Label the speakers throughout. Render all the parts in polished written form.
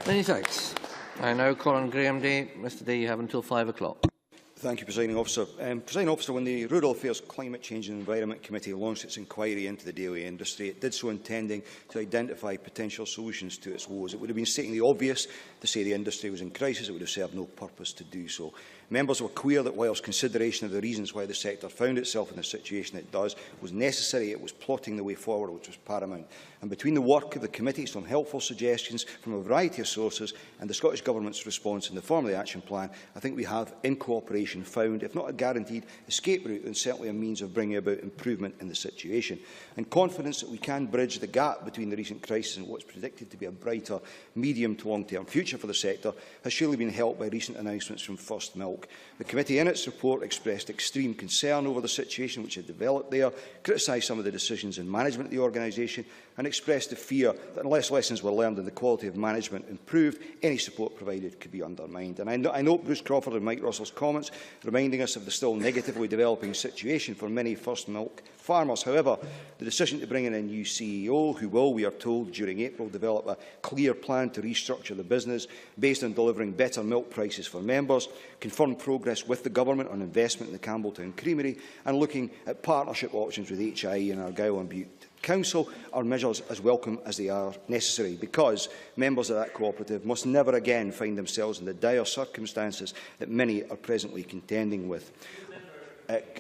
Speaker 1: Many thanks. I now call on Graham Day. Mr Day, you have until 5 o'clock.
Speaker 2: Thank you, Presiding Officer. Presiding Officer, when the Rural Affairs Climate Change and Environment Committee launched its inquiry into the dairy industry, it did so intending to identify potential solutions to its woes. It would have been stating the obvious to say the industry was in crisis. It would have served no purpose to do so. Members were clear that whilst consideration of the reasons why the sector found itself in the situation it does was necessary, it was plotting the way forward which was paramount. And between the work of the committee, some helpful suggestions from a variety of sources, and the Scottish Government's response in the form of the action plan, I think we have, in cooperation, found, if not a guaranteed escape route, then certainly a means of bringing about improvement in the situation. And confidence that we can bridge the gap between the recent crisis and what is predicted to be a brighter medium to long-term future for the sector has surely been helped by recent announcements from First Milk. The committee in its report expressed extreme concern over the situation which had developed there, criticised some of the decisions and management of the organisation, and expressed the fear that unless lessons were learned and the quality of management improved, any support provided could be undermined. And I note Bruce Crawford and Mike Russell's comments, reminding us of the still negatively developing situation for many First Milk farmers. However, the decision to bring in a new CEO, who will, we are told, during April, develop a clear plan to restructure the business based on delivering better milk prices for members, confirm progress with the Government on investment in the Campbelltown Creamery, and looking at partnership options with HIE and Argyll and Bute Council are measures as welcome as they are necessary, because members of that cooperative must never again find themselves in the dire circumstances that many are presently contending with.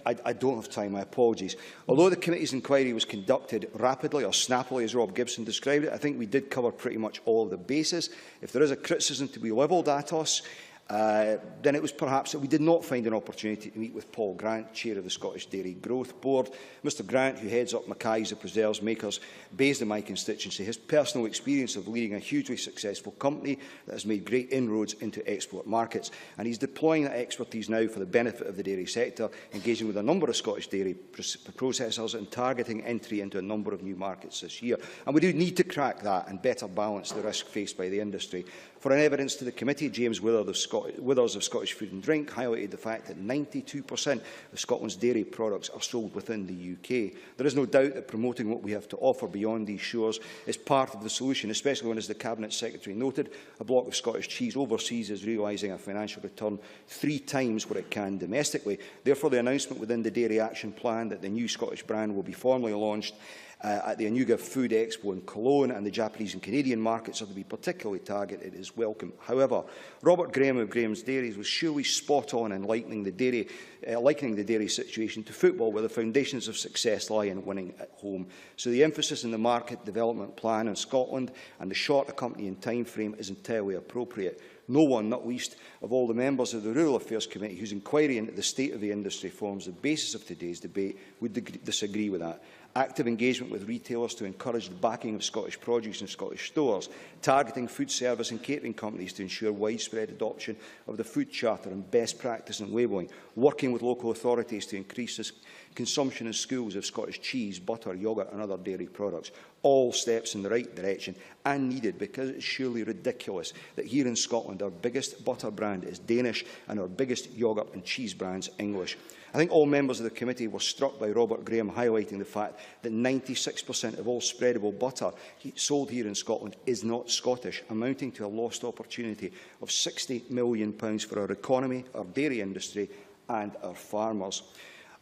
Speaker 2: I don't have time, my apologies. Although the committee's inquiry was conducted rapidly, or snappily as Rob Gibson described it, I think we did cover pretty much all of the bases. If there is a criticism to be levelled at us, then it was perhaps that we did not find an opportunity to meet with Paul Grant, Chair of the Scottish Dairy Growth Board. Mr Grant, who heads up Mackay's, the preserves makers based in my constituency, has personal experience of leading a hugely successful company that has made great inroads into export markets, and he's deploying that expertise now for the benefit of the dairy sector, engaging with a number of Scottish dairy processors and targeting entry into a number of new markets this year. And we do need to crack that and better balance the risk faced by the industry. For an evidence to the committee, James Withers of Scottish Food and Drink highlighted the fact that 92% of Scotland's dairy products are sold within the UK. There is no doubt that promoting what we have to offer beyond these shores is part of the solution, especially when, as the Cabinet Secretary noted, a block of Scottish cheese overseas is realising a financial return 3 times what it can domestically. Therefore, the announcement within the Dairy Action Plan that the new Scottish brand will be formally launched at the Anuga Food Expo in Cologne and the Japanese and Canadian markets are to be particularly targeted is welcome. However, Robert Graham of Graham's Dairies was surely spot on in likening the dairy situation to football, where the foundations of success lie in winning at home. So the emphasis in the market development plan in Scotland and the short accompanying time frame is entirely appropriate. No one, not least of all the members of the Rural Affairs Committee, whose inquiry into the state of the industry forms the basis of today's debate, would disagree with that. Active engagement with retailers to encourage the backing of Scottish produce in Scottish stores, targeting food service and catering companies to ensure widespread adoption of the food charter and best practice in labelling, working with local authorities to increase this consumption in schools of Scottish cheese, butter, yoghurt and other dairy products. All steps in the right direction and needed, because it's surely ridiculous that here in Scotland our biggest butter brand is Danish and our biggest yoghurt and cheese brands English. I think all members of the committee were struck by Robert Graham highlighting the fact that 96% of all spreadable butter sold here in Scotland is not Scottish, amounting to a lost opportunity of £60 million for our economy, our dairy industry and our farmers.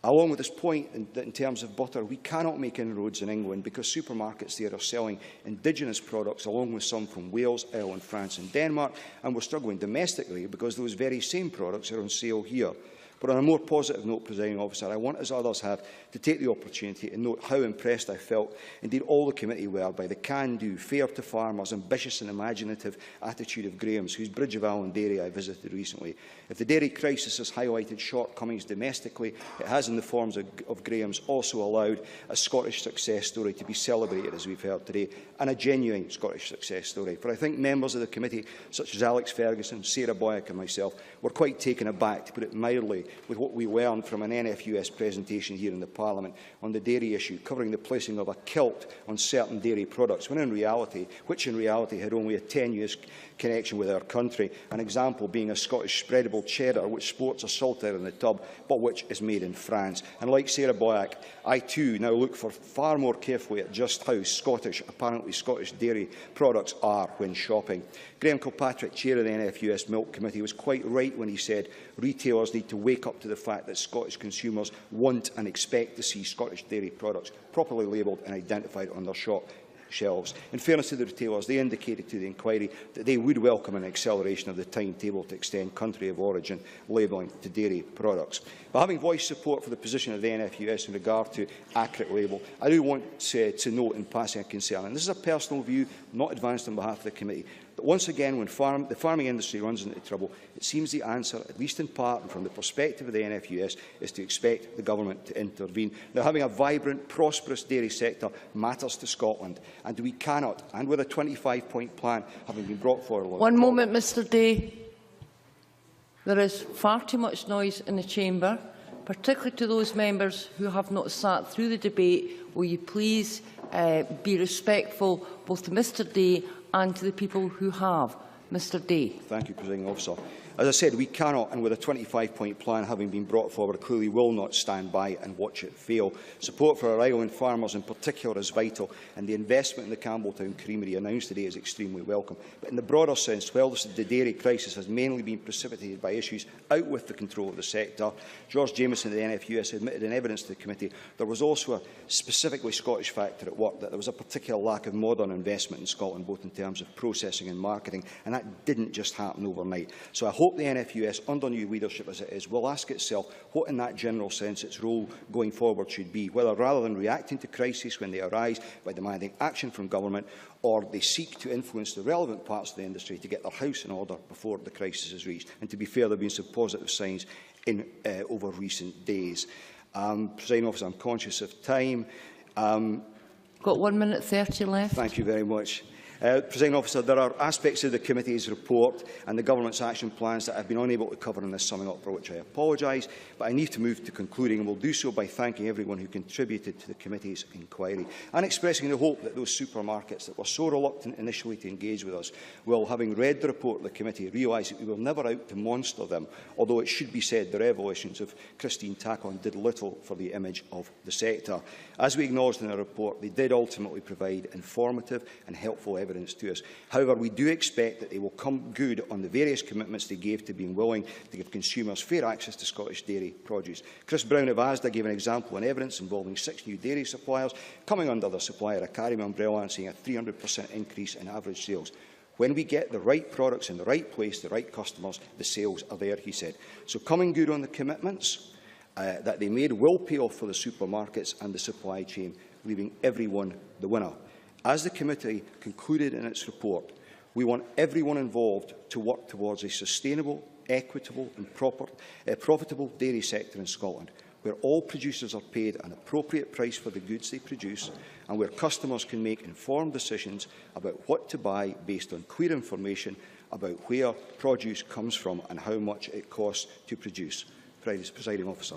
Speaker 2: Along with this point that in terms of butter, we cannot make inroads in England because supermarkets there are selling indigenous products along with some from Wales, Ireland, France and Denmark, and we're struggling domestically because those very same products are on sale here. But on a more positive note, Presiding Officer, I want, as others have, to take the opportunity to note how impressed I felt, indeed all the committee were, by the can-do, fair-to-farmers, ambitious and imaginative attitude of Graham's, whose Bridge of Allan dairy I visited recently. If the dairy crisis has highlighted shortcomings domestically, it has, in the forms of Graham's, also allowed a Scottish success story to be celebrated, as we've heard today, and a genuine Scottish success story. For I think members of the committee, such as Alex Ferguson, Sarah Boyack and myself, were quite taken aback, to put it mildly, with what we learned from an NFUS presentation here in the Parliament on the dairy issue, covering the placing of a kilt on certain dairy products, which in reality had only a tenuous connection with our country. An example being a Scottish spreadable cheddar, which sports a saltire in the tub, but which is made in France. And like Sarah Boyack, I too now look for far more carefully at just how apparently Scottish dairy products are when shopping. Graham Kilpatrick, chair of the NFUS Milk Committee, was quite right when he said retailers need to wake up to the fact that Scottish consumers want and expect to see Scottish dairy products properly labelled and identified on their shop shelves. In fairness to the retailers, they indicated to the inquiry that they would welcome an acceleration of the timetable to extend country of origin labelling to dairy products. But having voiced support for the position of the NFUS in regard to accurate label, I do want to note in passing a concern, and this is a personal view not advanced on behalf of the committee, that once again when the farming industry runs into trouble, it seems the answer, at least in part and from the perspective of the NFUS, is to expect the government to intervene. Now, having a vibrant, prosperous dairy sector matters to Scotland, and we cannot, and with a 25-point plan having been brought forward...
Speaker 3: One moment, Mr Day. There is far too much noise in the chamber, particularly to those members who have not sat through the debate. Will you please be respectful both to Mr Day and to the people who have? Mr Day. Thank
Speaker 2: you, Presiding Officer. As I said, we cannot, and with a 25-point plan having been brought forward, clearly will not stand by and watch it fail. Support for our island farmers in particular is vital, and the investment in the Campbelltown Creamery announced today is extremely welcome. But in the broader sense, while the dairy crisis has mainly been precipitated by issues out with the control of the sector, George Jameson of the NFUS admitted in evidence to the committee there was also a specifically Scottish factor at work, that there was a particular lack of modern investment in Scotland, both in terms of processing and marketing, and that didn't just happen overnight. So I hope the NFUS, under new leadership as it is, will ask itself what in that general sense its role going forward should be, whether rather than reacting to crises when they arise by demanding action from government, or they seek to influence the relevant parts of the industry to get their house in order before the crisis is reached. And to be fair, there have been some positive signs over recent days. Presiding Officer, I'm conscious of time.
Speaker 3: Got 1 minute 30 left.
Speaker 2: Thank you very much. Presiding Officer, there are aspects of the committee's report and the government's action plans that I have been unable to cover in this summing up, for which I apologise, but I need to move to concluding, and will do so by thanking everyone who contributed to the committee's inquiry and expressing the hope that those supermarkets that were so reluctant initially to engage with us will, having read the report of the committee, realise that we were never out to monster them, although it should be said the revelations of Christine Tackon did little for the image of the sector. As we acknowledged in our report, they did ultimately provide informative and helpful evidence to us. However, we do expect that they will come good on the various commitments they gave to being willing to give consumers fair access to Scottish dairy produce. Chris Brown of ASDA gave an example and evidence involving 6 new dairy suppliers coming under the supplier Academy umbrella and seeing a 300% increase in average sales. When we get the right products in the right place, the right customers, the sales are there, he said. So coming good on the commitments that they made will pay off for the supermarkets and the supply chain, leaving everyone the winner. As the committee concluded in its report, we want everyone involved to work towards a sustainable, equitable and profitable dairy sector in Scotland, where all producers are paid an appropriate price for the goods they produce, and where customers can make informed decisions about what to buy based on clear information about where produce comes from and how much it costs to produce. Presiding Officer.